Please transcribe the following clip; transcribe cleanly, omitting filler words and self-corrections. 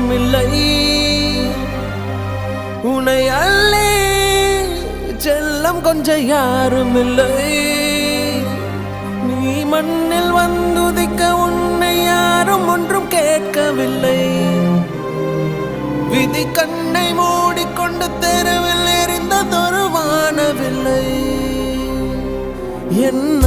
யாரும் இல்லை. உன்னை அள்ளி செல்லம் கொஞ்சம் யாரும் இல்லை. நீ மண்ணில் வந்துதிக்க உன்னை யாரும் ஒன்றும் கேட்கவில்லை. விதி கண்ணை மூடிக்கொண்டு தெருவில் எறிந்ததொரு வானவில்லை. என்